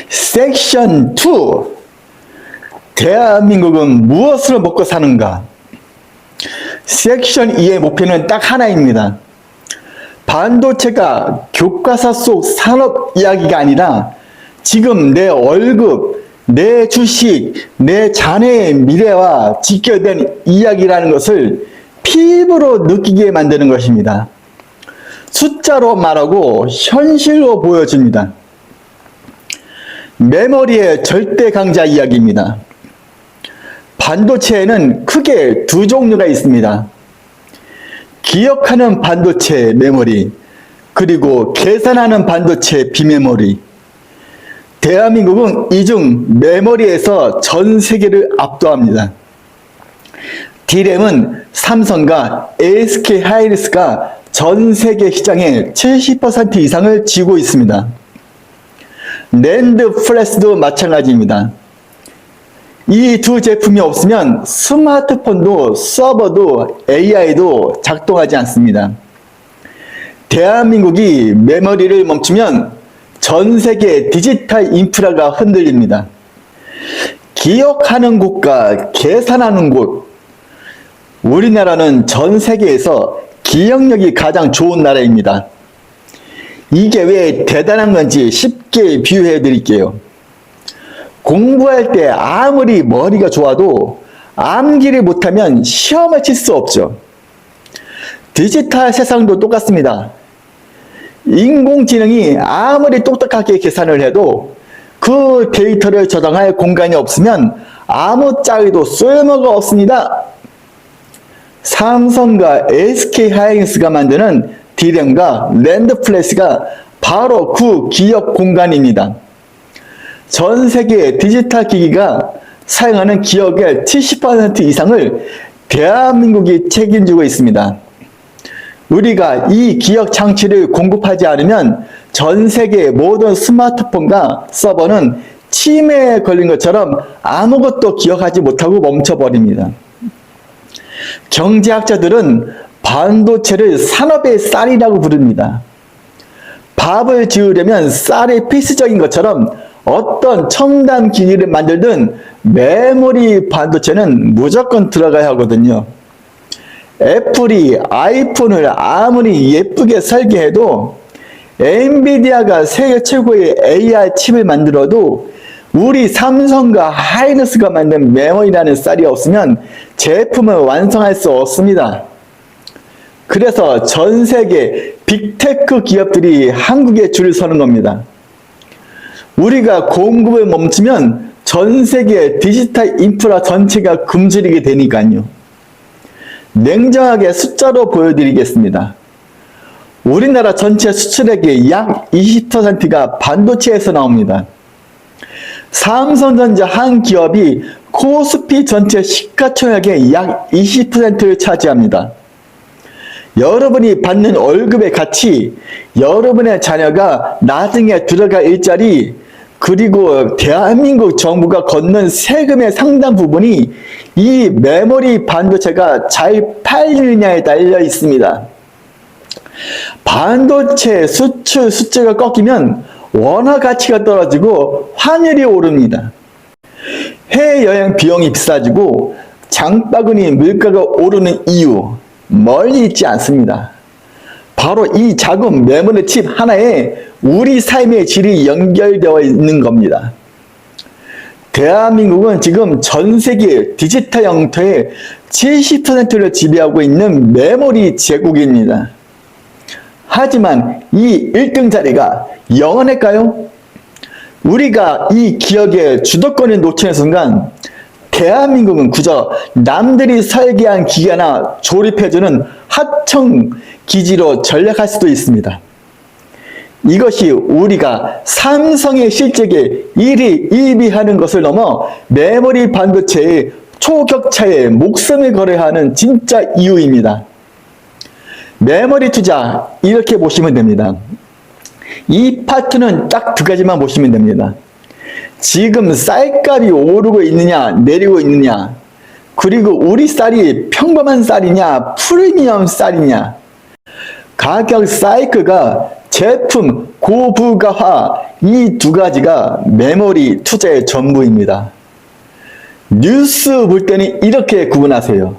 섹션 2. 대한민국은 무엇으로 먹고 사는가? 섹션 2의 목표는 딱 하나입니다. 반도체가 교과서 속 산업 이야기가 아니라 지금 내 월급, 내 주식, 내 자녀의 미래와 직결된 이야기라는 것을 피부로 느끼게 만드는 것입니다. 숫자로 말하고 현실로 보여줍니다. 메모리의 절대 강자 이야기입니다. 반도체에는 크게 두 종류가 있습니다. 기억하는 반도체 메모리, 그리고 계산하는 반도체 비메모리. 대한민국은 이 중 메모리에서 전 세계를 압도합니다. D램은 삼성과 SK 하이닉스가 전 세계 시장의 70% 이상을 쥐고 있습니다. 낸드 플래시도 마찬가지입니다. 이 두 제품이 없으면 스마트폰도 서버도 AI도 작동하지 않습니다. 대한민국이 메모리를 멈추면 전 세계 디지털 인프라가 흔들립니다. 기억하는 곳과 계산하는 곳. 우리나라는 전 세계에서 기억력이 가장 좋은 나라입니다. 이게 왜 대단한 건지 쉽게 비유해 드릴게요. 공부할 때 아무리 머리가 좋아도 암기를 못하면 시험을 칠 수 없죠. 디지털 세상도 똑같습니다. 인공지능이 아무리 똑똑하게 계산을 해도 그 데이터를 저장할 공간이 없으면 아무 짝에도 쓸모가 없습니다. 삼성과 SK 하이닉스가 만드는 D램과 낸드 플래시가 바로 그 기억 공간입니다. 전 세계 디지털 기기가 사용하는 기억의 70% 이상을 대한민국이 책임지고 있습니다. 우리가 이 기억 장치를 공급하지 않으면 전 세계 모든 스마트폰과 서버는 치매에 걸린 것처럼 아무것도 기억하지 못하고 멈춰버립니다. 경제학자들은 반도체를 산업의 쌀이라고 부릅니다. 밥을 지으려면 쌀이 필수적인 것처럼 어떤 첨단 기기를 만들든 메모리 반도체는 무조건 들어가야 하거든요. 애플이 아이폰을 아무리 예쁘게 설계해도 엔비디아가 세계 최고의 AI 칩을 만들어도 우리 삼성과 하이닉스가 만든 메모리라는 쌀이 없으면 제품을 완성할 수 없습니다. 그래서 전 세계 빅테크 기업들이 한국에 줄을 서는 겁니다. 우리가 공급을 멈추면 전 세계 디지털 인프라 전체가 굶주리게 되니까요. 냉정하게 숫자로 보여드리겠습니다. 우리나라 전체 수출액의 약 20%가 반도체에서 나옵니다. 삼성전자 한 기업이 코스피 전체 시가총액의 약 20%를 차지합니다. 여러분이 받는 월급의 가치, 여러분의 자녀가 나중에 들어갈 일자리, 그리고 대한민국 정부가 걷는 세금의 상당 부분이 이 메모리 반도체가 잘 팔리느냐에 달려 있습니다. 반도체 수출 수지가 꺾이면 원화 가치가 떨어지고 환율이 오릅니다. 해외여행 비용이 비싸지고 장바구니 물가가 오르는 이유 멀리 있지 않습니다. 바로 이 작은 메모리 칩 하나에 우리 삶의 질이 연결되어 있는 겁니다. 대한민국은 지금 전 세계 디지털 영토의 70%를 지배하고 있는 메모리 제국입니다. 하지만 이 1등 자리가 영원할까요? 우리가 이 기억의 주도권을 놓치는 순간 대한민국은 그저 남들이 설계한 기계나 조립해주는 하청 기지로 전락할 수도 있습니다. 이것이 우리가 삼성의 실적에 1위 하는 것을 넘어 메모리 반도체의 초격차에 목숨을 걸어야 하는 진짜 이유입니다. 메모리 투자 이렇게 보시면 됩니다. 이 파트는 딱 두 가지만 보시면 됩니다. 지금 쌀값이 오르고 있느냐 내리고 있느냐, 그리고 우리 쌀이 평범한 쌀이냐 프리미엄 쌀이냐, 가격 사이클가 제품 고부가화 이 두 가지가 메모리 투자의 전부입니다. 뉴스 볼 때는 이렇게 구분하세요.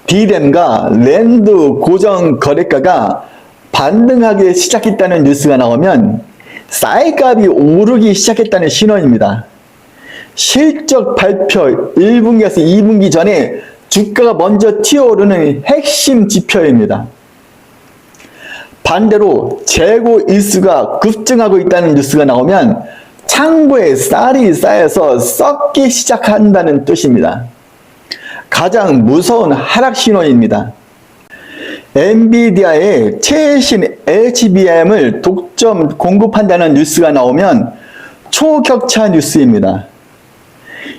D램과 랜드 고정 거래가가 반등하기 시작했다는 뉴스가 나오면 쌀값이 오르기 시작했다는 신호입니다. 실적 발표 1분기에서 2분기 전에 주가가 먼저 튀어오르는 핵심 지표입니다. 반대로 재고 일수가 급증하고 있다는 뉴스가 나오면 창고에 쌀이 쌓여서 썩기 시작한다는 뜻입니다. 가장 무서운 하락 신호입니다. 엔비디아의 최신 HBM을 독점 공급한다는 뉴스가 나오면 초격차 뉴스입니다.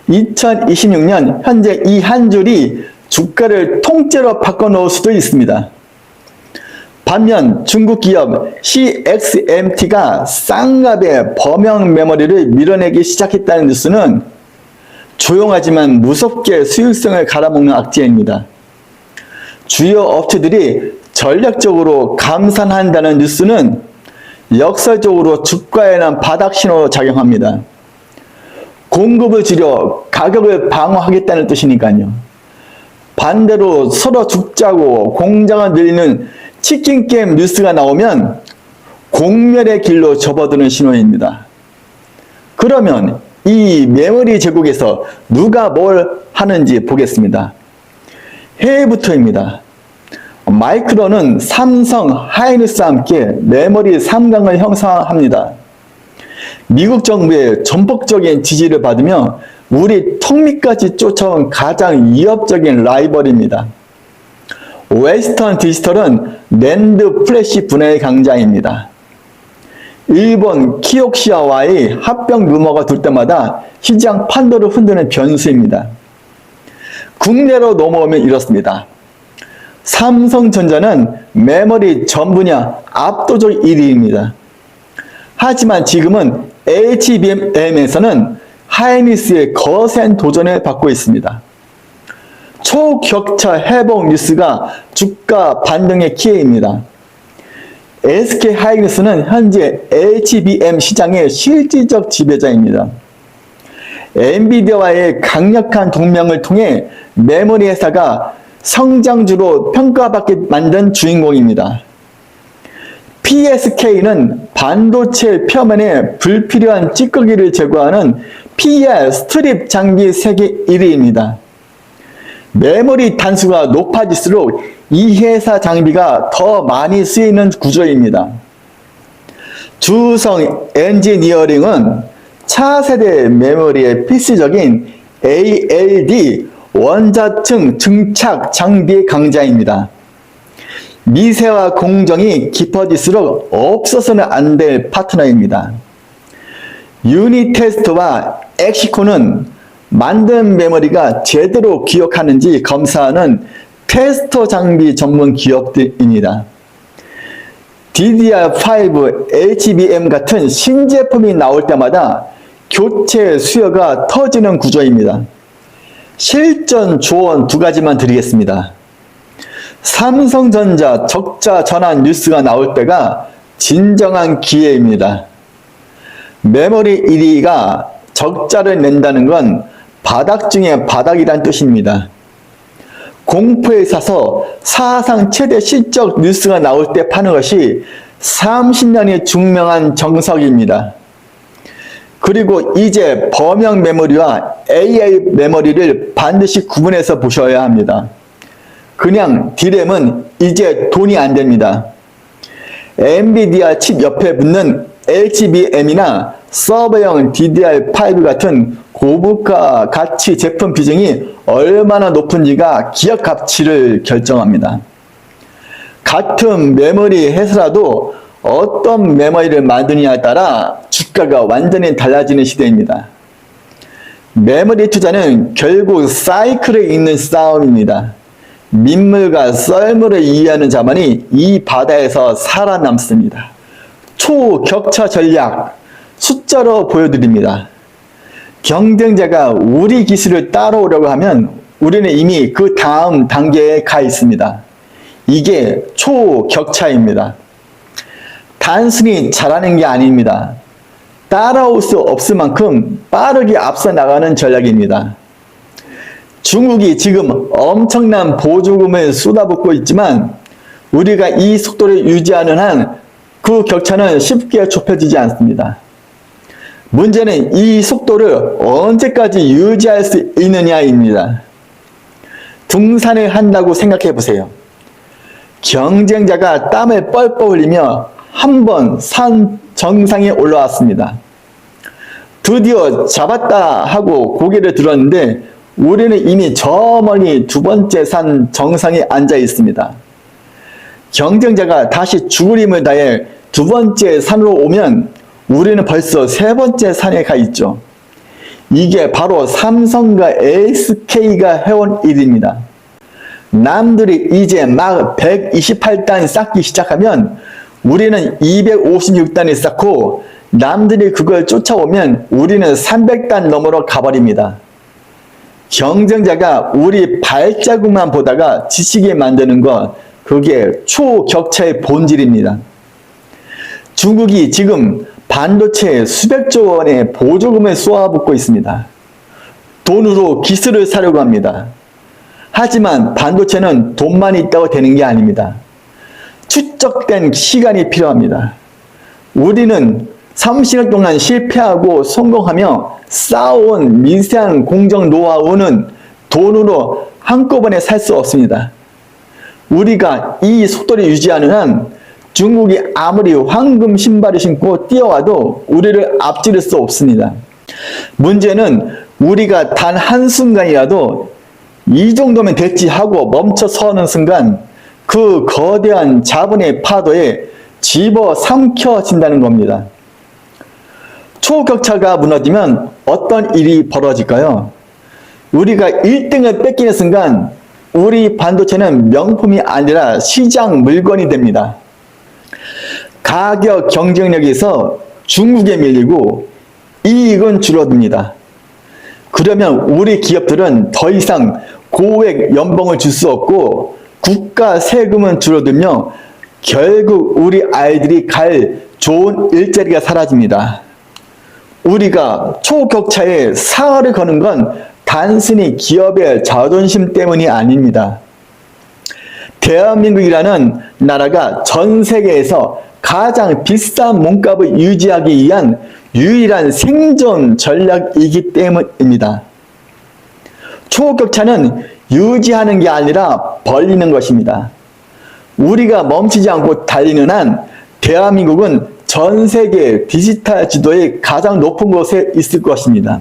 2026년 현재 이 한 줄이 주가를 통째로 바꿔놓을 수도 있습니다. 반면 중국 기업 CXMT가 쌍값의 범용 메모리를 밀어내기 시작했다는 뉴스는 조용하지만 무섭게 수익성을 갈아먹는 악재입니다. 주요 업체들이 전략적으로 감산한다는 뉴스는 역설적으로 주가에는 바닥 신호로 작용합니다. 공급을 줄여 가격을 방어하겠다는 뜻이니까요. 반대로 서로 죽자고 공장을 늘리는 치킨 게임 뉴스가 나오면 공멸의 길로 접어드는 신호입니다. 그러면 이 메모리 제국에서 누가 뭘 하는지 보겠습니다. 해외부터입니다. 마이크론은 삼성, 하이닉스와 함께 메모리 3강을 형성합니다. 미국 정부의 전폭적인 지지를 받으며 우리 턱 밑까지 쫓아온 가장 위협적인 라이벌입니다. 웨스턴 디지털은 낸드 플래시 분야의 강자입니다. 일본 키옥시아와의 합병 루머가 돌 때마다 시장 판도를 흔드는 변수입니다. 국내로 넘어오면 이렇습니다. 삼성전자는 메모리 전 분야 압도적 1위입니다. 하지만 지금은 HBM에서는 하이닉스의 거센 도전을 받고 있습니다. 초격차 회복 뉴스가 주가 반등의 기회입니다. SK 하이닉스는 현재 HBM 시장의 실질적 지배자입니다. 엔비디아와의 강력한 동맹을 통해 메모리 회사가 성장주로 평가받게 만든 주인공입니다. PSK는 반도체 표면에 불필요한 찌꺼기를 제거하는 PR 스트립 장비 세계 1위입니다. 메모리 단수가 높아질수록 이 회사 장비가 더 많이 쓰이는 구조입니다. 주성 엔지니어링은 차세대 메모리의 필수적인 ALD 원자층 증착 장비의 강자입니다. 미세와 공정이 깊어질수록 없어서는 안 될 파트너입니다. 유니테스트와 엑시코는 만든 메모리가 제대로 기억하는지 검사하는 테스터 장비 전문 기업들입니다. DDR5 HBM 같은 신제품이 나올 때마다 교체 수요가 터지는 구조입니다. 실전 조언 두 가지만 드리겠습니다. 삼성전자 적자 전환 뉴스가 나올 때가 진정한 기회입니다. 메모리 1위가 적자를 낸다는 건 바닥 중에 바닥이란 뜻입니다. 공포에 사서 사상 최대 실적 뉴스가 나올 때 파는 것이 30년이 증명한 정석입니다. 그리고 이제 범용 메모리와 AI 메모리를 반드시 구분해서 보셔야 합니다. 그냥 D램은 이제 돈이 안 됩니다. 엔비디아 칩 옆에 붙는 HBM이나 서버용 DDR5 같은 고부가 가치 제품 비중이 얼마나 높은지가 기업 가치를 결정합니다. 같은 메모리 회사라도 어떤 메모리를 만드느냐에 따라 주가가 완전히 달라지는 시대입니다. 메모리 투자는 결국 사이클에 있는 싸움입니다. 민물과 썰물을 이해하는 자만이 이 바다에서 살아남습니다. 초격차 전략, 숫자로 보여드립니다. 경쟁자가 우리 기술을 따라오려고 하면 우리는 이미 그 다음 단계에 가 있습니다. 이게 초격차입니다. 단순히 잘하는 게 아닙니다. 따라올 수 없을 만큼 빠르게 앞서 나가는 전략입니다. 중국이 지금 엄청난 보조금을 쏟아붓고 있지만 우리가 이 속도를 유지하는 한 그 격차는 쉽게 좁혀지지 않습니다. 문제는 이 속도를 언제까지 유지할 수 있느냐입니다. 등산을 한다고 생각해 보세요. 경쟁자가 땀을 뻘뻘 흘리며 한 번 산 정상에 올라왔습니다. 드디어 잡았다 하고 고개를 들었는데 우리는 이미 저 멀리 두 번째 산 정상에 앉아 있습니다. 경쟁자가 다시 죽을 힘을 다해 두 번째 산으로 오면 우리는 벌써 세 번째 산에 가 있죠. 이게 바로 삼성과 SK가 해온 일입니다. 남들이 이제 막 128단 쌓기 시작하면 우리는 256단을 쌓고 남들이 그걸 쫓아오면 우리는 300단 너머로 가버립니다. 경쟁자가 우리 발자국만 보다가 지치게 만드는 것, 그게 초격차의 본질입니다. 중국이 지금 반도체에 수백조 원의 보조금을 쏘아붓고 있습니다. 돈으로 기술을 사려고 합니다. 하지만 반도체는 돈만 있다고 되는 게 아닙니다. 축적된 시간이 필요합니다. 우리는 30년 동안 실패하고 성공하며 쌓아온 미세한 공정 노하우는 돈으로 한꺼번에 살 수 없습니다. 우리가 이 속도를 유지하는 한 중국이 아무리 황금 신발을 신고 뛰어와도 우리를 앞지를 수 없습니다. 문제는 우리가 단 한순간이라도 이 정도면 됐지 하고 멈춰 서는 순간 그 거대한 자본의 파도에 집어삼켜진다는 겁니다. 초격차가 무너지면 어떤 일이 벌어질까요? 우리가 1등을 뺏기는 순간 우리 반도체는 명품이 아니라 시장 물건이 됩니다. 가격 경쟁력에서 중국에 밀리고 이익은 줄어듭니다. 그러면 우리 기업들은 더 이상 고액 연봉을 줄 수 없고 국가 세금은 줄어들며 결국 우리 아이들이 갈 좋은 일자리가 사라집니다. 우리가 초격차에 사활을 거는 건 단순히 기업의 자존심 때문이 아닙니다. 대한민국이라는 나라가 전 세계에서 가장 비싼 몸값을 유지하기 위한 유일한 생존 전략이기 때문입니다. 초격차는 유지하는 게 아니라 벌리는 것입니다. 우리가 멈추지 않고 달리는 한 대한민국은 전 세계 디지털 지도의 가장 높은 곳에 있을 것입니다.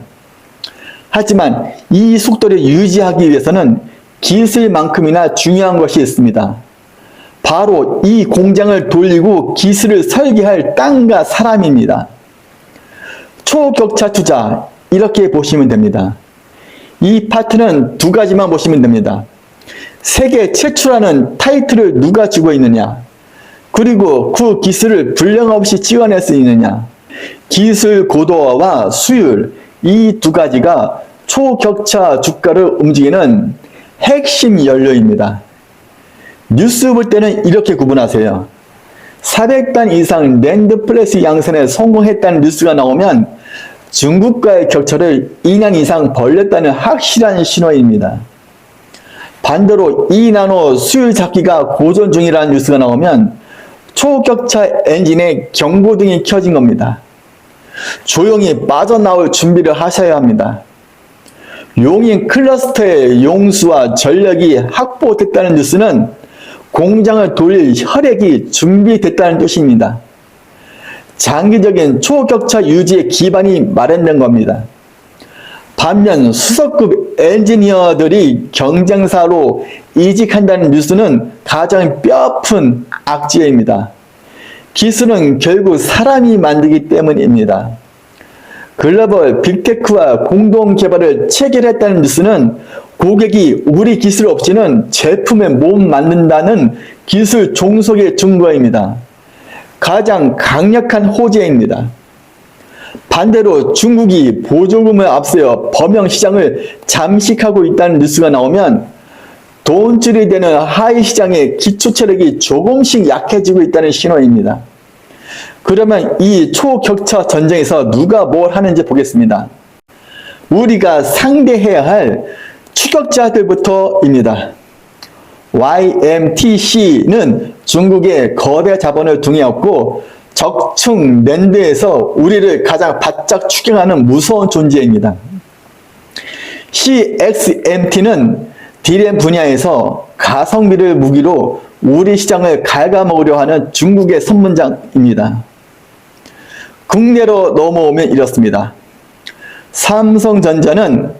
하지만 이 속도를 유지하기 위해서는 기술만큼이나 중요한 것이 있습니다. 바로 이 공장을 돌리고 기술을 설계할 땅과 사람입니다. 초격차 투자, 이렇게 보시면 됩니다. 이 파트는 두 가지만 보시면 됩니다. 세계 최초라는 타이틀을 누가 쥐고 있느냐, 그리고 그 기술을 불량없이 찍어낼 수 있느냐, 기술 고도화와 수율, 이 두 가지가 초격차 주가를 움직이는 핵심 연료입니다. 뉴스 볼 때는 이렇게 구분하세요. 400단 이상 낸드 플래시 양산에 성공했다는 뉴스가 나오면 중국과의 격차를 2년 이상 벌렸다는 확실한 신호입니다. 반대로 2나노 수율 잡기가 고전 중이라는 뉴스가 나오면 초격차 엔진에 경고등이 켜진 겁니다. 조용히 빠져나올 준비를 하셔야 합니다. 용인 클러스터의 용수와 전력이 확보됐다는 뉴스는 공장을 돌릴 혈액이 준비됐다는 뜻입니다. 장기적인 초격차 유지의 기반이 마련된 겁니다. 반면 수석급 엔지니어들이 경쟁사로 이직한다는 뉴스는 가장 뼈아픈 악재입니다. 기술은 결국 사람이 만들기 때문입니다. 글로벌 빅테크와 공동 개발을 체결했다는 뉴스는 고객이 우리 기술 없이는 제품에 못 만든다는 기술 종속의 증거입니다. 가장 강력한 호재입니다. 반대로 중국이 보조금을 앞세워 범용 시장을 잠식하고 있다는 뉴스가 나오면 돈줄이 되는 하위 시장의 기초 체력이 조금씩 약해지고 있다는 신호입니다. 그러면 이 초격차 전쟁에서 누가 뭘 하는지 보겠습니다. 우리가 상대해야 할 추격자들부터입니다. YMTC는 중국의 거대 자본을 등에업고 적층 랜드에서 우리를 가장 바짝 추격하는 무서운 존재입니다. CXMT는 D램 분야에서 가성비를 무기로 우리 시장을 갉아먹으려 하는 중국의 선문장입니다. 국내로 넘어오면 이렇습니다. 삼성전자는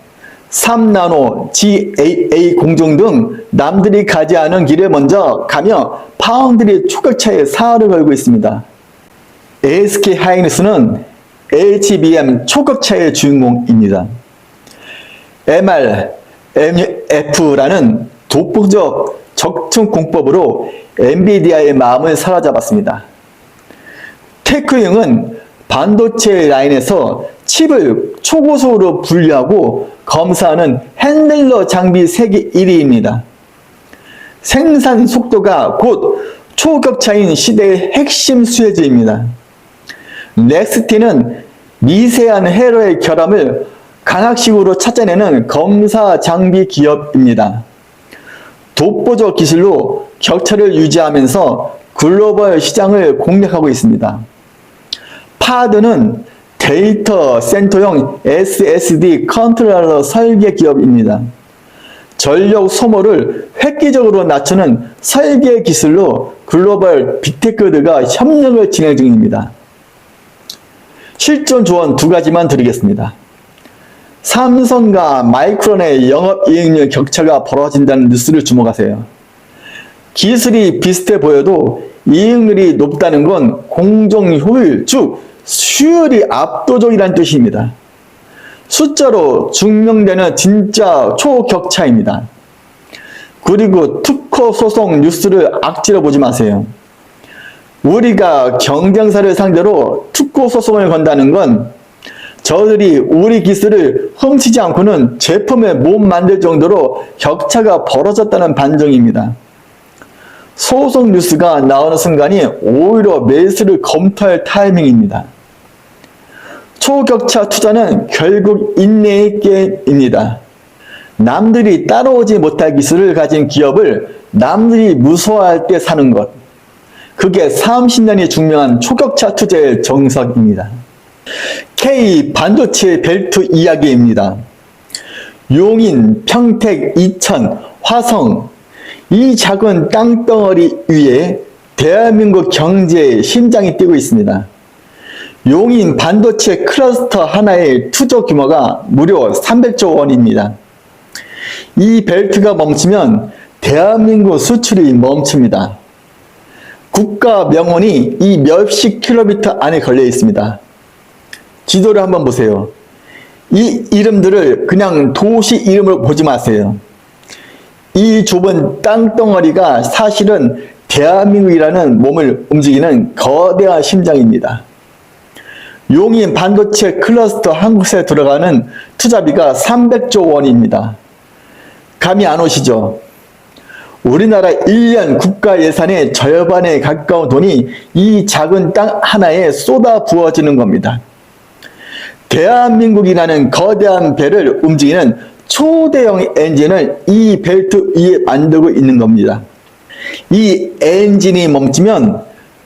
3나노, GAA 공정 등 남들이 가지 않은 길을 먼저 가며 파운드리 초격차에 사활을 걸고 있습니다. SK하이닉스는 HBM 초격차의 주인공입니다. MRF라는 독보적 적층 공법으로 엔비디아의 마음을 사로잡았습니다. 테크형은 반도체 라인에서 칩을 초고속으로 분류하고 검사하는 핸들러 장비 세계 1위입니다. 생산 속도가 곧 초격차인 시대의 핵심 수혜주입니다. 넥스티는 미세한 회로의 결함을 강학식으로 찾아내는 검사 장비 기업입니다. 독보적 기술로 격차를 유지하면서 글로벌 시장을 공략하고 있습니다. 파드는 데이터 센터용 SSD 컨트롤러 설계 기업입니다. 전력 소모를 획기적으로 낮추는 설계 기술로 글로벌 빅테크들과 협력을 진행 중입니다. 실전 조언 2가지만 드리겠습니다. 삼성과 마이크론의 영업이익률 격차가 벌어진다는 뉴스를 주목하세요. 기술이 비슷해 보여도 이익률이 높다는 건 공정 효율, 즉 수율이 압도적이라는 뜻입니다. 숫자로 증명되는 진짜 초격차입니다. 그리고 특허 소송 뉴스를 악질러 보지 마세요. 우리가 경쟁사를 상대로 특허 소송을 건다는 건 저들이 우리 기술을 훔치지 않고는 제품을 못 만들 정도로 격차가 벌어졌다는 반증입니다. 소송 뉴스가 나오는 순간이 오히려 매수를 검토할 타이밍입니다. 초격차 투자는 결국 인내의 게임입니다. 남들이 따라오지 못할 기술을 가진 기업을 남들이 무서워할 때 사는 것. 그게 30년이 증명한 초격차 투자의 정석입니다. K 반도체 벨트 이야기입니다. 용인, 평택, 이천, 화성, 이 작은 땅덩어리 위에 대한민국 경제의 심장이 뛰고 있습니다. 용인 반도체 클러스터 하나의 투자 규모가 무려 300조 원입니다. 이 벨트가 멈추면 대한민국 수출이 멈춥니다. 국가 명운이 이 몇십 킬로미터 안에 걸려 있습니다. 지도를 한번 보세요. 이 이름들을 그냥 도시 이름으로 보지 마세요. 이 좁은 땅덩어리가 사실은 대한민국이라는 몸을 움직이는 거대한 심장입니다. 용인 반도체 클러스터 한 곳에 들어가는 투자비가 300조 원입니다. 감이 안 오시죠? 우리나라 1년 국가 예산의 절반에 가까운 돈이 이 작은 땅 하나에 쏟아 부어지는 겁니다. 대한민국이라는 거대한 배를 움직이는 초대형 엔진을 이 벨트 위에 만들고 있는 겁니다. 이 엔진이 멈추면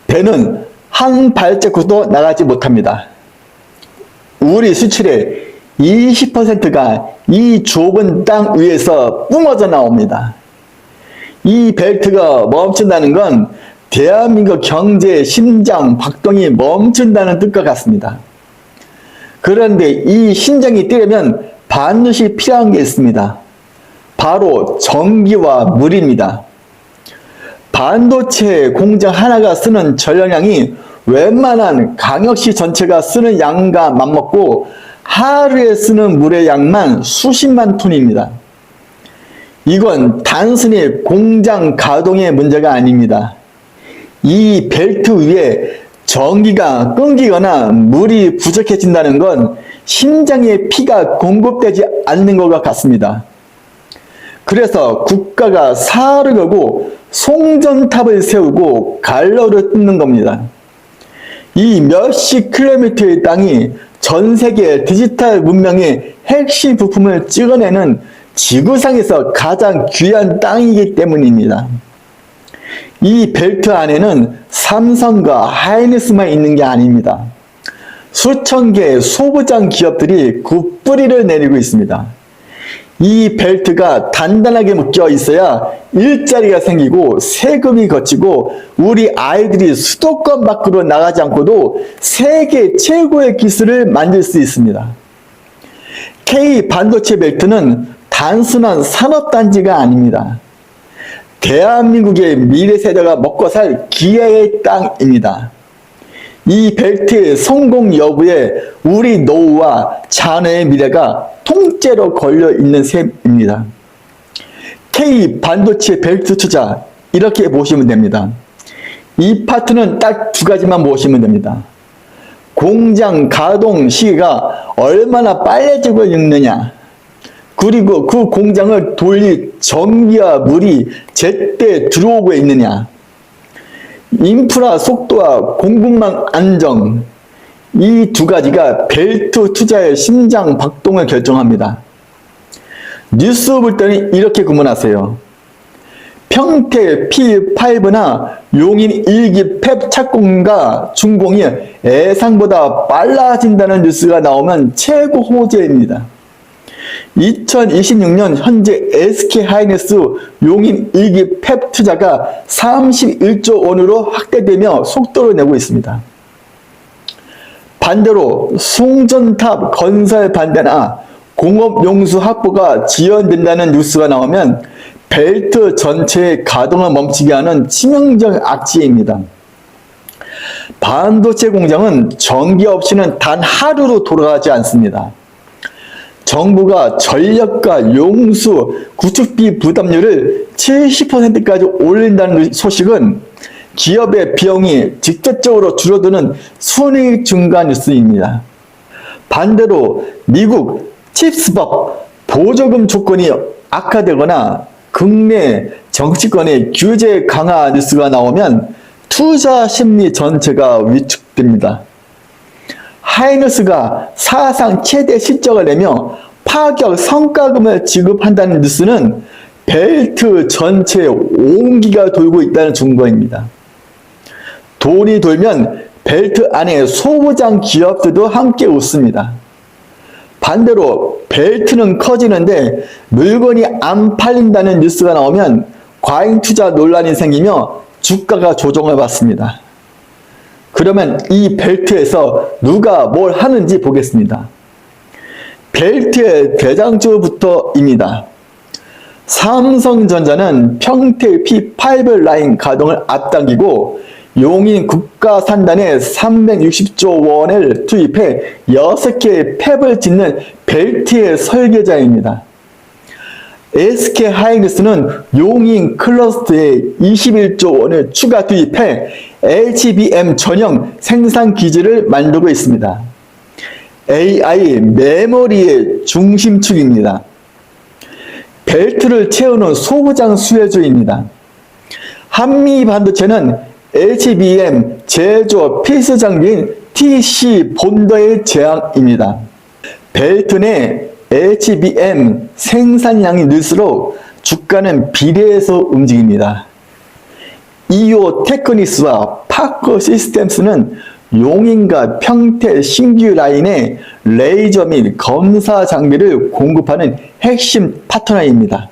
배는 한 발자국도 나가지 못합니다. 우리 수출의 20%가 이 좁은 땅 위에서 뿜어져 나옵니다. 이 벨트가 멈춘다는 건 대한민국 경제의 심장 박동이 멈춘다는 뜻과 같습니다. 그런데 이 심장이 뛰려면 반드시 필요한 게 있습니다. 바로 전기와 물입니다. 반도체 공장 하나가 쓰는 전력량이 웬만한 광역시 전체가 쓰는 양과 맞먹고 하루에 쓰는 물의 양만 수십만 톤입니다. 이건 단순히 공장 가동의 문제가 아닙니다. 이 벨트 위에 전기가 끊기거나 물이 부족해진다는 건 심장에 피가 공급되지 않는 것과 같습니다. 그래서 국가가 사활을 걸고 송전탑을 세우고 갈로를 뜯는 겁니다. 이 몇십 킬로미터의 땅이 전 세계 디지털 문명의 핵심 부품을 찍어내는 지구상에서 가장 귀한 땅이기 때문입니다. 이 벨트 안에는 삼성과 하이닉스만 있는 게 아닙니다. 수천 개의 소부장 기업들이 그 뿌리를 내리고 있습니다. 이 벨트가 단단하게 묶여 있어야 일자리가 생기고 세금이 거치고 우리 아이들이 수도권 밖으로 나가지 않고도 세계 최고의 기술을 만들 수 있습니다. K 반도체 벨트는 단순한 산업단지가 아닙니다. 대한민국의 미래 세대가 먹고 살 기회의 땅입니다. 이 벨트의 성공 여부에 우리 노후와 자녀의 미래가 통째로 걸려 있는 셈입니다. K 반도체 벨트 투자 이렇게 보시면 됩니다. 이 파트는 딱 두 가지만 보시면 됩니다. 공장 가동 시기가 얼마나 빨라지고 있느냐, 그리고 그 공장을 돌릴 전기와 물이 제때 들어오고 있느냐, 인프라 속도와 공급망 안정, 이 두 가지가 벨트 투자의 심장 박동을 결정합니다. 뉴스 볼 때는 이렇게 구문하세요. 평택 P5나 용인 1기 펩 착공과 준공이 예상보다 빨라진다는 뉴스가 나오면 최고 호재입니다. 2026년 현재 SK하이닉스 용인 1기 펩 투자가 31조 원으로 확대되며 속도를 내고 있습니다. 반대로 송전탑 건설 반대나 공업용수 확보가 지연된다는 뉴스가 나오면 벨트 전체의 가동을 멈추게 하는 치명적 악재입니다. 반도체 공장은 전기 없이는 단 하루로 돌아가지 않습니다. 정부가 전력과 용수, 구축비 부담률을 70%까지 올린다는 소식은 기업의 비용이 직접적으로 줄어드는 순이익 증가 뉴스입니다. 반대로 미국 칩스법 보조금 조건이 악화되거나 국내 정치권의 규제 강화 뉴스가 나오면 투자 심리 전체가 위축됩니다. 하이닉스가 사상 최대 실적을 내며 파격 성과금을 지급한다는 뉴스는 벨트 전체에 온기가 돌고 있다는 증거입니다. 돈이 돌면 벨트 안에 소부장 기업들도 함께 웃습니다. 반대로 벨트는 커지는데 물건이 안 팔린다는 뉴스가 나오면 과잉 투자 논란이 생기며 주가가 조정을 받습니다. 그러면 이 벨트에서 누가 뭘 하는지 보겠습니다. 벨트의 대장주부터입니다. 삼성전자는 평택 P5 라인 가동을 앞당기고 용인 국가산단에 360조 원을 투입해 6개의 팹을 짓는 벨트의 설계자입니다. SK하이닉스는 용인 클러스터에 21조 원을 추가 투입해 HBM 전용 생산 기지를 만들고 있습니다. AI 메모리의 중심축입니다. 벨트를 채우는 소부장 수혜주입니다. 한미반도체는 HBM 제조 필수 장비인 TC 본더의 제약입니다. 벨트 내 HBM 생산량이 늘수록 주가는 비례해서 움직입니다. 이오 테크닉스와 파커 시스템스는 용인과 평택 신규 라인에 레이저 및 검사 장비를 공급하는 핵심 파트너입니다.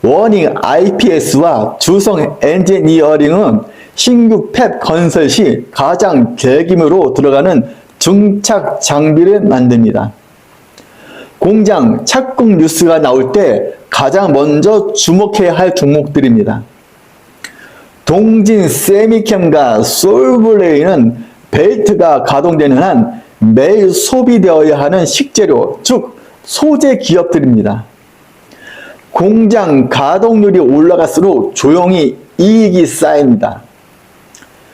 워닝 IPS와 주성 엔지니어링은 신규 팹 건설 시 가장 대규모로 들어가는 증착 장비를 만듭니다. 공장 착공 뉴스가 나올 때 가장 먼저 주목해야 할 종목들입니다. 동진 세미캠과 솔블레이는 벨트가 가동되는 한 매일 소비되어야 하는 식재료, 즉 소재 기업들입니다. 공장 가동률이 올라갈수록 조용히 이익이 쌓입니다.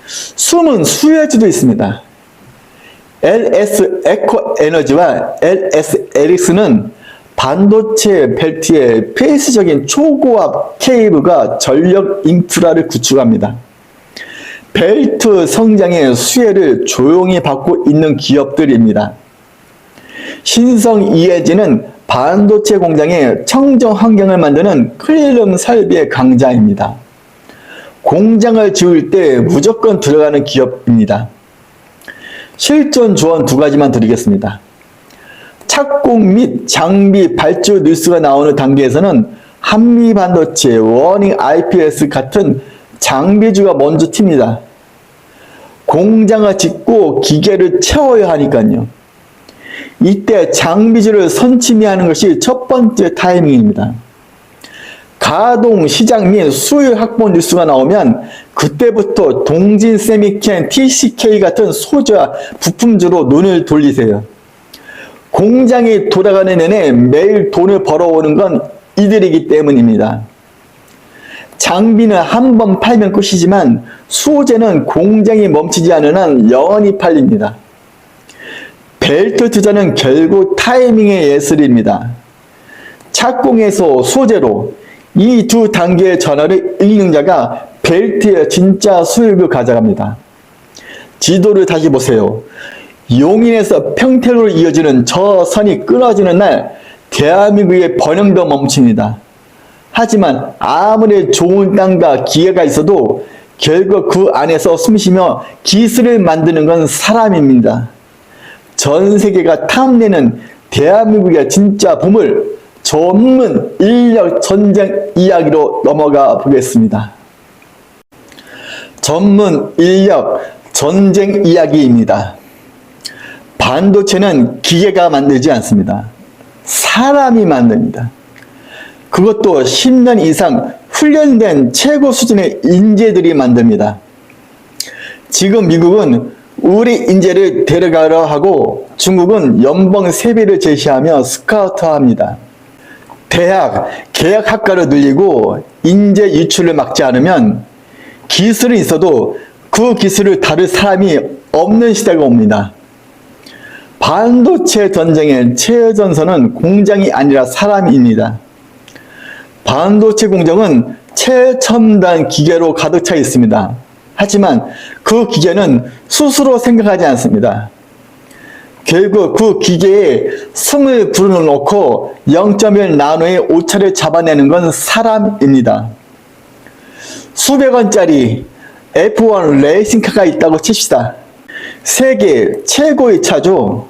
숨은 수혜주도 있습니다. LS 에코에너지와 LS 에릭스는 반도체 벨트의 필수적인 초고압 케이블과 전력 인프라를 구축합니다. 벨트 성장의 수혜를 조용히 받고 있는 기업들입니다. 신성 ELG는 반도체 공장에 청정 환경을 만드는 클린룸 설비의 강자입니다. 공장을 지을 때 무조건 들어가는 기업입니다. 실전 조언 2가지만 드리겠습니다. 착공 및 장비 발주 뉴스가 나오는 단계에서는 한미반도체, 워닝 IPS 같은 장비주가 먼저 튑니다. 공장을 짓고 기계를 채워야 하니까요. 이때 장비주를 선침해하는 것이 첫 번째 타이밍입니다. 가동, 시장 및 수요 확보 뉴스가 나오면 그때부터 동진 세미켄, TCK 같은 소자 부품주로 눈을 돌리세요. 공장이 돌아가는 내내 매일 돈을 벌어오는 건 이들이기 때문입니다. 장비는 한 번 팔면 끝이지만 소재는 공장이 멈추지 않는 한 영원히 팔립니다. 벨트 투자는 결국 타이밍의 예술입니다. 착공에서 소재로 이 2단계의 전환을 읽는 자가 벨트의 진짜 수익을 가져갑니다. 지도를 다시 보세요. 용인에서 평택으로 이어지는 저 선이 끊어지는 날 대한민국의 번영도 멈춥니다. 하지만 아무리 좋은 땅과 기회가 있어도 결국 그 안에서 숨쉬며 기술을 만드는 건 사람입니다. 전 세계가 탐내는 대한민국의 진짜 보물, 전문 인력 전쟁 이야기로 넘어가 보겠습니다. 전문 인력 전쟁 이야기입니다. 반도체는 기계가 만들지 않습니다. 사람이 만듭니다. 그것도 10년 이상 훈련된 최고 수준의 인재들이 만듭니다. 지금 미국은 우리 인재를 데려가려 하고 중국은 연봉 3배를 제시하며 스카우트합니다. 대학, 계약학과를 늘리고 인재 유출을 막지 않으면 기술은 있어도 그 기술을 다룰 사람이 없는 시대가 옵니다. 반도체 전쟁의 최전선은 공장이 아니라 사람입니다. 반도체 공정은 최첨단 기계로 가득 차 있습니다. 하지만 그 기계는 스스로 생각하지 않습니다. 결국 그 기계에 승을 불어넣고 0.1 나노의 오차를 잡아내는 건 사람입니다. 수백 원짜리 F1 레이싱카가 있다고 칩시다. 세계 최고의 차죠.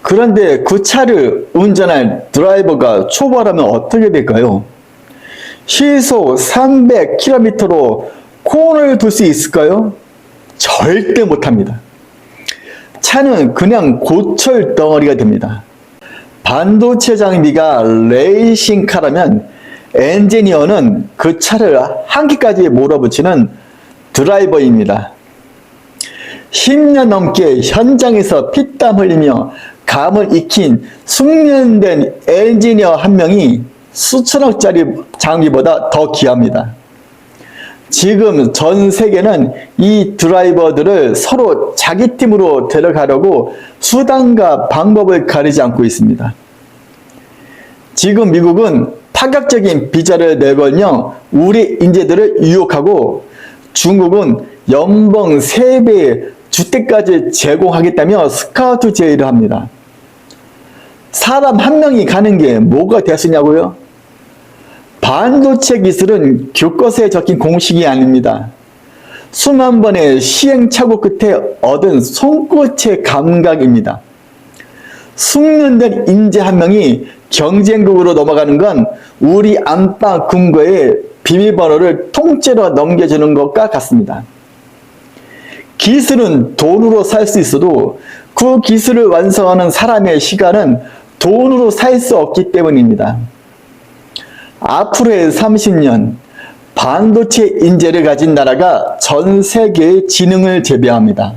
그런데 그 차를 운전할 드라이버가 초보라면 어떻게 될까요? 시속 300km로 코너를 돌 수 있을까요? 절대 못합니다. 차는 그냥 고철 덩어리가 됩니다. 반도체 장비가 레이싱카라면 엔지니어는 그 차를 한기까지 몰아붙이는 드라이버입니다. 10년 넘게 현장에서 피땀 흘리며 감을 익힌 숙련된 엔지니어 한 명이 수천억짜리 장비보다 더 귀합니다. 지금 전 세계는 이 드라이버들을 서로 자기 팀으로 데려가려고 수단과 방법을 가리지 않고 있습니다. 지금 미국은 파격적인 비자를 내걸며 우리 인재들을 유혹하고 중국은 연봉 3배의 주택까지 제공하겠다며 스카우트 제의를 합니다. 사람 한 명이 가는 게 뭐가 됐으냐고요? 반도체 기술은 교과서에 적힌 공식이 아닙니다. 수만 번의 시행착오 끝에 얻은 손끝의 감각입니다. 숙련된 인재 한 명이 경쟁국으로 넘어가는 건 우리 안방 금고의 비밀번호를 통째로 넘겨주는 것과 같습니다. 기술은 돈으로 살 수 있어도 그 기술을 완성하는 사람의 시간은 돈으로 살 수 없기 때문입니다. 앞으로의 30년 반도체 인재를 가진 나라가 전 세계의 지능을 재배합니다.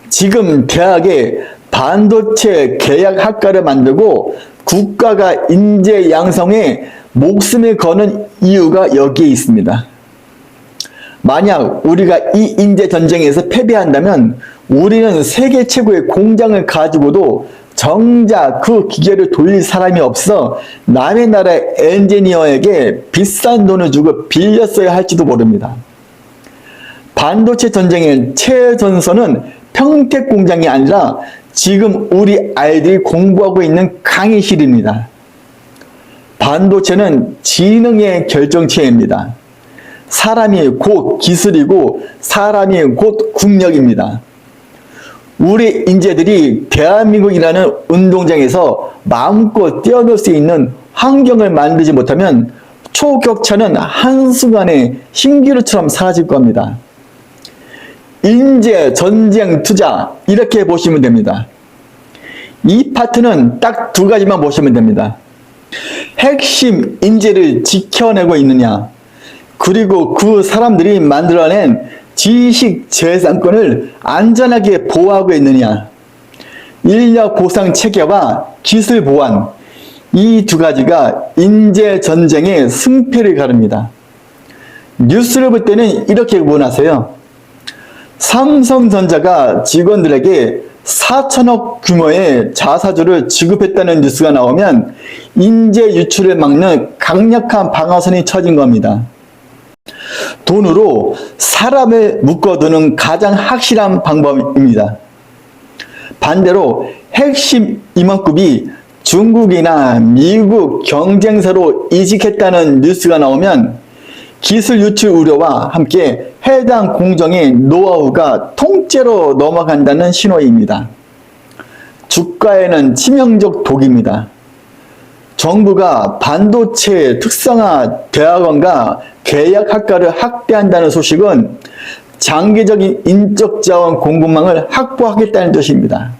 지금 대학에 반도체 계약학과를 만들고 국가가 인재 양성에 목숨을 거는 이유가 여기에 있습니다. 만약 우리가 이 인재 전쟁에서 패배한다면 우리는 세계 최고의 공장을 가지고도 정작 그 기계를 돌릴 사람이 없어 남의 나라의 엔지니어에게 비싼 돈을 주고 빌렸어야 할지도 모릅니다. 반도체 전쟁의 최전선은 평택 공장이 아니라 지금 우리 아이들이 공부하고 있는 강의실입니다. 반도체는 지능의 결정체입니다. 사람이 곧 기술이고 사람이 곧 국력입니다. 우리 인재들이 대한민국이라는 운동장에서 마음껏 뛰어놀 수 있는 환경을 만들지 못하면 초격차는 한순간에 신기루처럼 사라질 겁니다. 인재, 전쟁, 투자 이렇게 보시면 됩니다. 이 파트는 딱 두 가지만 보시면 됩니다. 핵심 인재를 지켜내고 있느냐, 그리고 그 사람들이 만들어낸 지식 재산권을 안전하게 보호하고 있느냐, 인력 보상 체계와 기술 보완, 이 두 가지가 인재 전쟁의 승패를 가릅니다. 뉴스를 볼 때는 이렇게 구분하세요. 삼성전자가 직원들에게 4천억 규모의 자사주를 지급했다는 뉴스가 나오면 인재 유출을 막는 강력한 방어선이 쳐진 겁니다. 돈으로 사람을 묶어두는 가장 확실한 방법입니다. 반대로 핵심 임원급이 중국이나 미국 경쟁사로 이직했다는 뉴스가 나오면 기술 유출 우려와 함께 해당 공정의 노하우가 통째로 넘어간다는 신호입니다. 주가에는 치명적 독입니다. 정부가 반도체 특성화 대학원과 계약학과를 확대한다는 소식은 장기적인 인적 자원 공급망을 확보하겠다는 뜻입니다.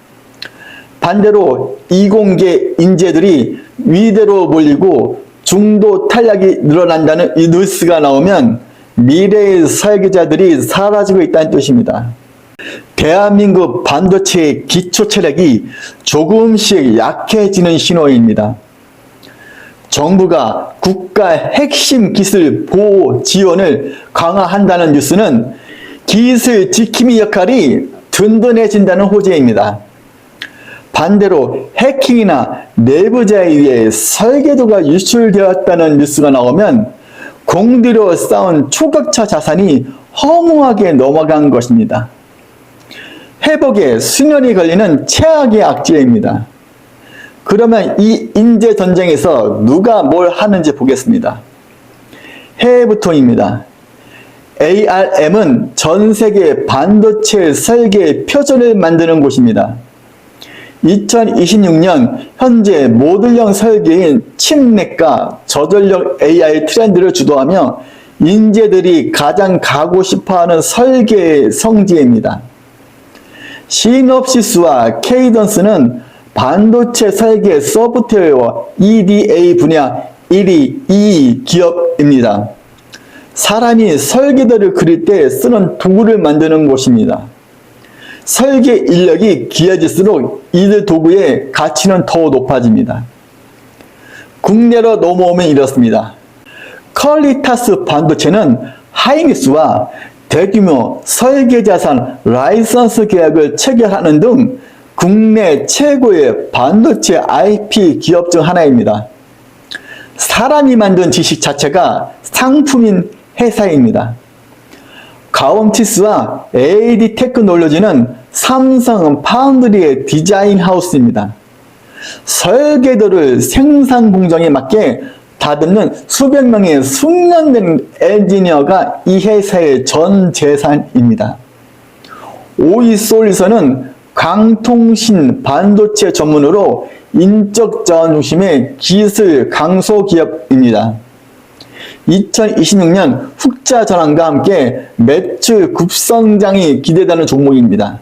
반대로 이공계 인재들이 위대로 몰리고 중도 탄력이 늘어난다는 이 뉴스가 나오면 미래의 설계자들이 사라지고 있다는 뜻입니다. 대한민국 반도체의 기초 체력이 조금씩 약해지는 신호입니다. 정부가 국가 핵심 기술 보호 지원을 강화한다는 뉴스는 기술 지킴이 역할이 든든해진다는 호재입니다. 반대로 해킹이나 내부자에 의해 설계도가 유출되었다는 뉴스가 나오면 공들여 쌓은 초격차 자산이 허무하게 넘어간 것입니다. 회복에 수년이 걸리는 최악의 악재입니다. 그러면 이 인재 전쟁에서 누가 뭘 하는지 보겠습니다. 해외부통입니다. ARM은 전 세계 반도체 설계 표준을 만드는 곳입니다. 2026년 현재 모듈형 설계인 칩넷과 저전력 AI 트렌드를 주도하며 인재들이 가장 가고 싶어하는 설계 성지입니다. 시놉시스와 케이던스는 반도체 설계 소프트웨어 EDA 분야 1위, 2위 기업입니다. 사람이 설계도를 그릴 때 쓰는 도구를 만드는 곳입니다. 설계 인력이 귀해질수록 이들 도구의 가치는 더 높아집니다. 국내로 넘어오면 이렇습니다. 퀄리타스 반도체는 하이닉스와 대규모 설계자산 라이선스 계약을 체결하는 등 국내 최고의 반도체 IP 기업 중 하나입니다. 사람이 만든 지식 자체가 상품인 회사입니다. 가옴치스와 AD 테크놀로지는 삼성 파운드리의 디자인 하우스입니다. 설계도를 생산 공정에 맞게 다듬는 수백 명의 숙련된 엔지니어가 이 회사의 전 재산입니다. 오이솔루션은 강통신 반도체 전문으로 인적 자원 중심의 기술 강소 기업입니다. 2026년 흑자 전환과 함께 매출 급성장이 기대되는 종목입니다.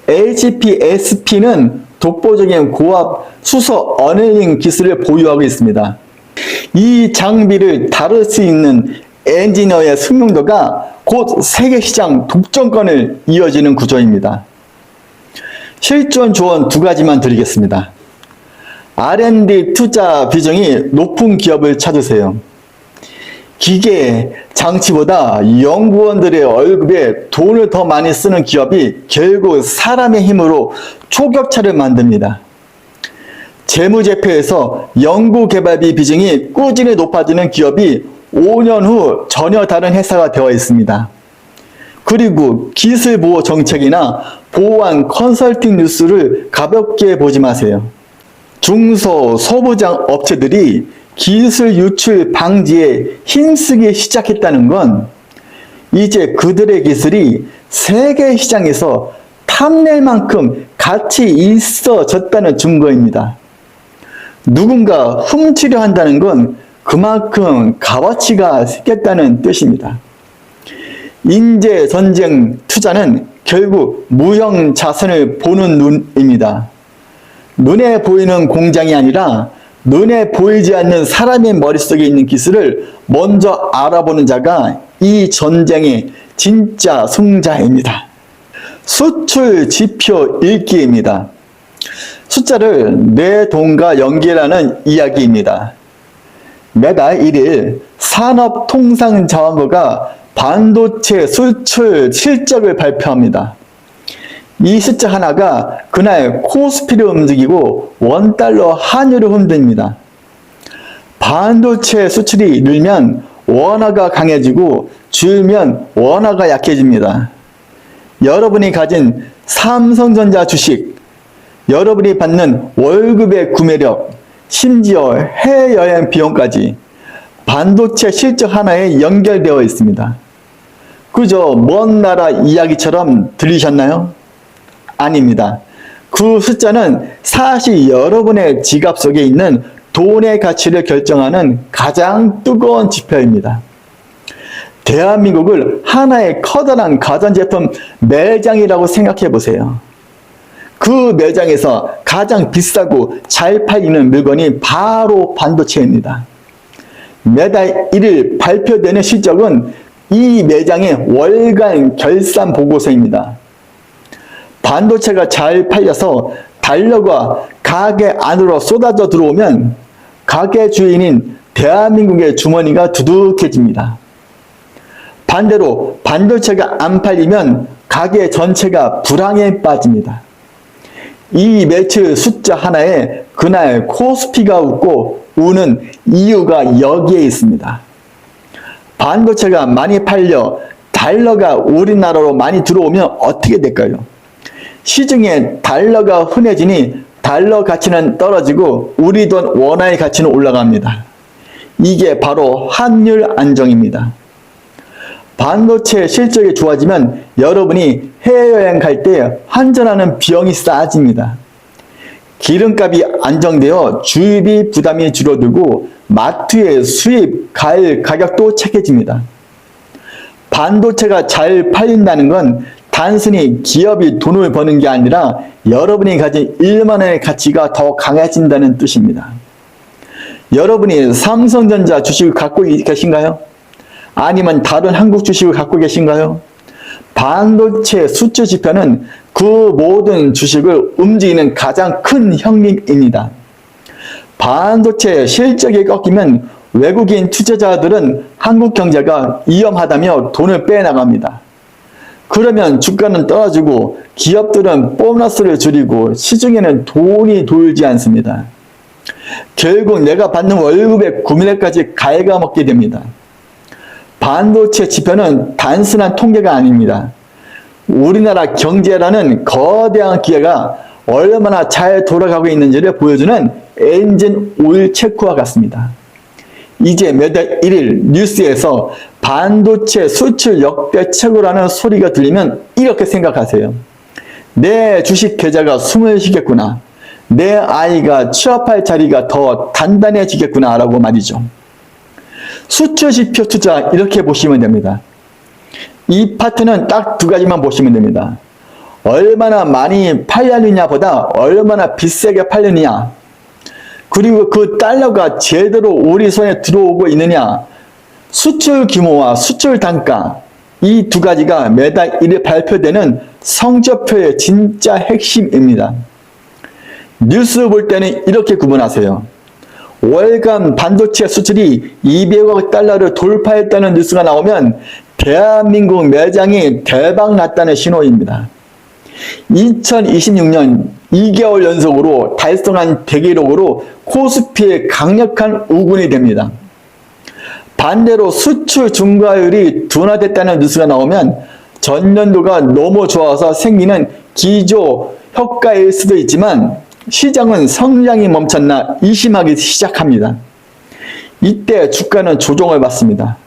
HPSP는 독보적인 고압 수소 어네링 기술을 보유하고 있습니다. 이 장비를 다룰 수 있는 엔지니어의 숙명도가 곧 세계시장 독점권을 이어지는 구조입니다. 실전 조언 두 가지만 드리겠습니다. R&D 투자 비중이 높은 기업을 찾으세요. 기계, 장치보다 연구원들의 월급에 돈을 더 많이 쓰는 기업이 결국 사람의 힘으로 초격차를 만듭니다. 재무제표에서 연구개발비 비중이 꾸준히 높아지는 기업이 5년 후 전혀 다른 회사가 되어 있습니다. 그리고 기술보호 정책이나 보안 컨설팅 뉴스를 가볍게 보지 마세요. 중소 소부장 업체들이 기술 유출 방지에 힘쓰기 시작했다는 건 이제 그들의 기술이 세계 시장에서 탐낼 만큼 가치 있어졌다는 증거입니다. 누군가 훔치려 한다는 건 그만큼 값어치가 생겼다는 뜻입니다. 인재 전쟁 투자는 결국 무형 자산을 보는 눈입니다. 눈에 보이는 공장이 아니라 눈에 보이지 않는 사람의 머릿속에 있는 기술을 먼저 알아보는 자가 이 전쟁의 진짜 승자입니다. 수출 지표 읽기입니다. 숫자를 내 돈과 연계하는 이야기입니다. 매달 1일 산업통상자원부가 반도체 수출 실적을 발표합니다. 이 숫자 하나가 그날 코스피를 움직이고 원달러 환율을 흔듭니다. 반도체 수출이 늘면 원화가 강해지고 줄면 원화가 약해집니다. 여러분이 가진 삼성전자 주식, 여러분이 받는 월급의 구매력, 심지어 해외여행 비용까지 반도체 실적 하나에 연결되어 있습니다. 그저 먼 나라 이야기처럼 들리셨나요? 아닙니다. 그 숫자는 사실 여러분의 지갑 속에 있는 돈의 가치를 결정하는 가장 뜨거운 지표입니다. 대한민국을 하나의 커다란 가전제품 매장이라고 생각해 보세요. 그 매장에서 가장 비싸고 잘 팔리는 물건이 바로 반도체입니다. 매달 1일 발표되는 실적은 이 매장의 월간 결산 보고서입니다. 반도체가 잘 팔려서 달러가 가게 안으로 쏟아져 들어오면 가게 주인인 대한민국의 주머니가 두둑해집니다. 반대로 반도체가 안 팔리면 가게 전체가 불황에 빠집니다. 이 매출 숫자 하나에 그날 코스피가 웃고 우는 이유가 여기에 있습니다. 반도체가 많이 팔려 달러가 우리나라로 많이 들어오면 어떻게 될까요? 시중에 달러가 흔해지니 달러 가치는 떨어지고 우리 돈 원화의 가치는 올라갑니다. 이게 바로 환율 안정입니다. 반도체 실적이 좋아지면 여러분이 해외여행 갈 때 환전하는 비용이 싸집니다. 기름값이 안정되어 주유비 부담이 줄어들고 마트의 수입, 과일 가격도 착해집니다. 반도체가 잘 팔린다는 건 단순히 기업이 돈을 버는 게 아니라 여러분이 가진 1만 원의 가치가 더 강해진다는 뜻입니다. 여러분이 삼성전자 주식을 갖고 계신가요? 아니면 다른 한국 주식을 갖고 계신가요? 반도체 수출 지표는 그 모든 주식을 움직이는 가장 큰 형님입니다. 반도체 실적이 꺾이면 외국인 투자자들은 한국 경제가 위험하다며 돈을 빼나갑니다. 그러면 주가는 떨어지고 기업들은 보너스를 줄이고 시중에는 돈이 돌지 않습니다. 결국 내가 받는 월급의 구매력까지 갉아먹게 됩니다. 반도체 지표는 단순한 통계가 아닙니다. 우리나라 경제라는 거대한 기회가 얼마나 잘 돌아가고 있는지를 보여주는 엔진 오일 체크와 같습니다. 이제 매달 1일 뉴스에서 반도체 수출 역대 최고라는 소리가 들리면 이렇게 생각하세요. 내 주식 계좌가 숨을 쉬겠구나. 내 아이가 취업할 자리가 더 단단해지겠구나 라고 말이죠. 수출 지표 투자 이렇게 보시면 됩니다. 이 파트는 딱 두 가지만 보시면 됩니다. 얼마나 많이 팔렸느냐 보다 얼마나 비싸게 팔렸느냐, 그리고 그 달러가 제대로 우리 손에 들어오고 있느냐, 수출 규모와 수출 단가, 이 두 가지가 매달 1일 발표되는 성적표의 진짜 핵심입니다. 뉴스 볼 때는 이렇게 구분하세요. 월간 반도체 수출이 200억 달러를 돌파했다는 뉴스가 나오면 대한민국 매장이 대박 났다는 신호입니다. 2026년 2개월 연속으로 달성한 대기록으로 코스피의 강력한 우군이 됩니다. 반대로 수출 증가율이 둔화됐다는 뉴스가 나오면 전년도가 너무 좋아서 생기는 기저 효과일 수도 있지만 시장은 성장이 멈췄나 의심하기 시작합니다. 이때 주가는 조정을 받습니다.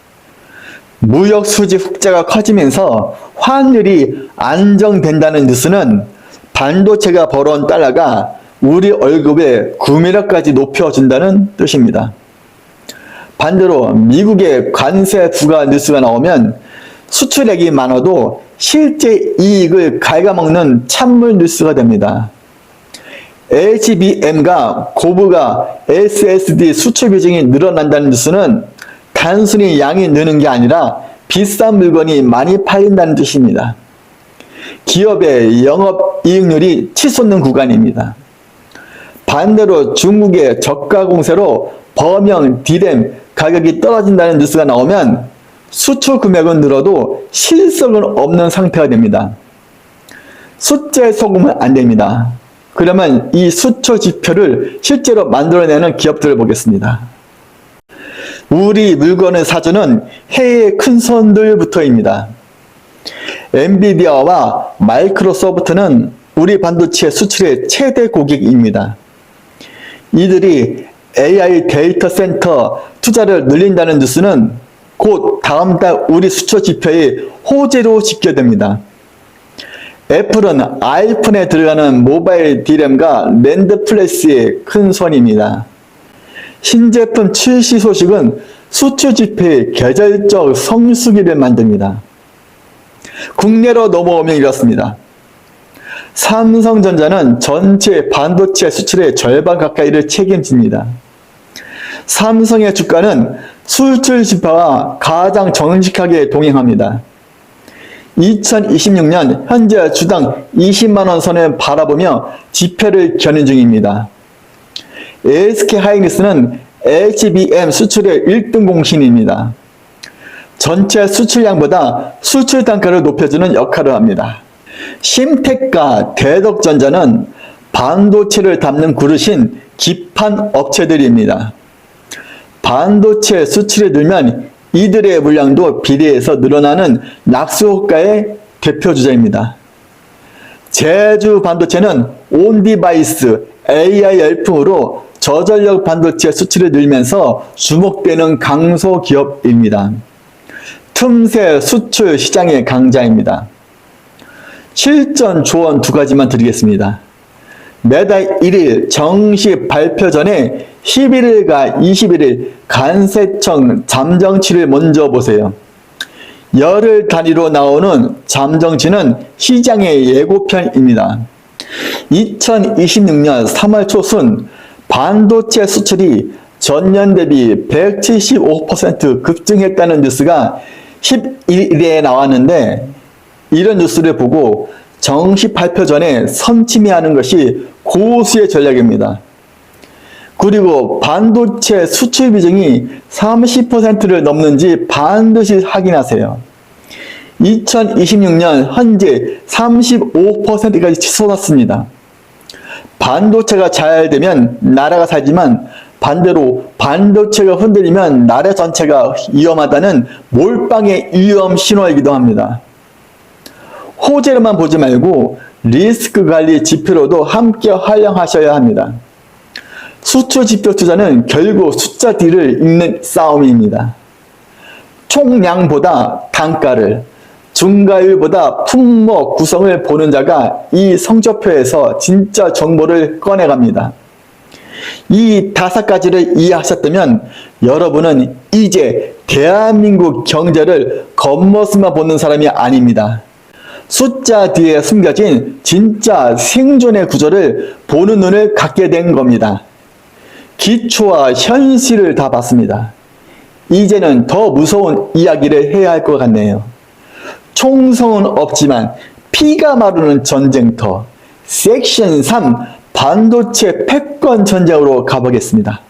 무역 수지 흑자가 커지면서 환율이 안정된다는 뉴스는 반도체가 벌어온 달러가 우리 월급의 구매력까지 높여준다는 뜻입니다. 반대로 미국의 관세 부과 뉴스가 나오면 수출액이 많아도 실제 이익을 갉아먹는 찬물 뉴스가 됩니다. HBM과 고부가 SSD 수출 비중이 늘어난다는 뉴스는 단순히 양이 느는 게 아니라 비싼 물건이 많이 팔린다는 뜻입니다. 기업의 영업이익률이 치솟는 구간입니다. 반대로 중국의 저가 공세로 범용 D램 가격이 떨어진다는 뉴스가 나오면 수출 금액은 늘어도 실적은 없는 상태가 됩니다. 숫자에 속으면 안 됩니다. 그러면 이 수출 지표를 실제로 만들어내는 기업들을 보겠습니다. 우리 물건을 사주는 해외 큰 손들부터입니다. 엔비디아와 마이크로소프트는 우리 반도체 수출의 최대 고객입니다. 이들이 AI 데이터 센터 투자를 늘린다는 뉴스는 곧 다음 달 우리 수출 지표의 호재로 집계됩니다. 애플은 아이폰에 들어가는 모바일 D램과 랜드 플래시의 큰 손입니다. 신제품 출시 소식은 수출 지표의 계절적 성수기를 만듭니다. 국내로 넘어오면 이렇습니다. 삼성전자는 전체 반도체 수출의 절반 가까이를 책임집니다. 삼성의 주가는 수출 지표와 가장 정직하게 동행합니다. 2026년 현재 주당 20만원 선을 바라보며 지표를 겨눈 중입니다. SK하이닉스는 HBM 수출의 1등 공신입니다. 전체 수출량보다 수출 단가를 높여주는 역할을 합니다. 심텍과 대덕전자는 반도체를 담는 그릇인 기판 업체들입니다. 반도체 수출이 늘면 이들의 물량도 비례해서 늘어나는 낙수효과의 대표주자입니다. 제주 반도체는 온디바이스 AI 열풍으로 저전력 반도체 수출이 늘면서 주목되는 강소기업입니다. 틈새 수출 시장의 강자입니다. 실전 조언 두 가지만 드리겠습니다. 매달 1일 정시 발표 전에 11일과 21일 관세청 잠정치를 먼저 보세요. 열흘 단위로 나오는 잠정치는 시장의 예고편입니다. 2026년 3월 초순 반도체 수출이 전년 대비 175% 급증했다는 뉴스가 11일에 나왔는데 이런 뉴스를 보고 정시 발표 전에 선침해하는 것이 고수의 전략입니다. 그리고 반도체 수출 비중이 30%를 넘는지 반드시 확인하세요. 2026년 현재 35%까지 치솟았습니다. 반도체가 잘 되면 나라가 살지만 반대로 반도체가 흔들리면 나라 전체가 위험하다는 몰빵의 위험 신호이기도 합니다. 호재로만 보지 말고 리스크 관리 지표로도 함께 활용하셔야 합니다. 수출 지표 투자는 결국 숫자 뒤를 잇는 싸움입니다. 총량보다 단가를, 중가율보다 품목 구성을 보는 자가 이 성적표에서 진짜 정보를 꺼내갑니다. 이 5가지를 이해하셨다면 여러분은 이제 대한민국 경제를 겉모습만 보는 사람이 아닙니다. 숫자 뒤에 숨겨진 진짜 생존의 구조를 보는 눈을 갖게 된 겁니다. 기초와 현실을 다 봤습니다. 이제는 더 무서운 이야기를 해야 할 것 같네요. 총성은 없지만 피가 마르는 전쟁터 섹션 3 반도체 패권 전쟁으로 가보겠습니다.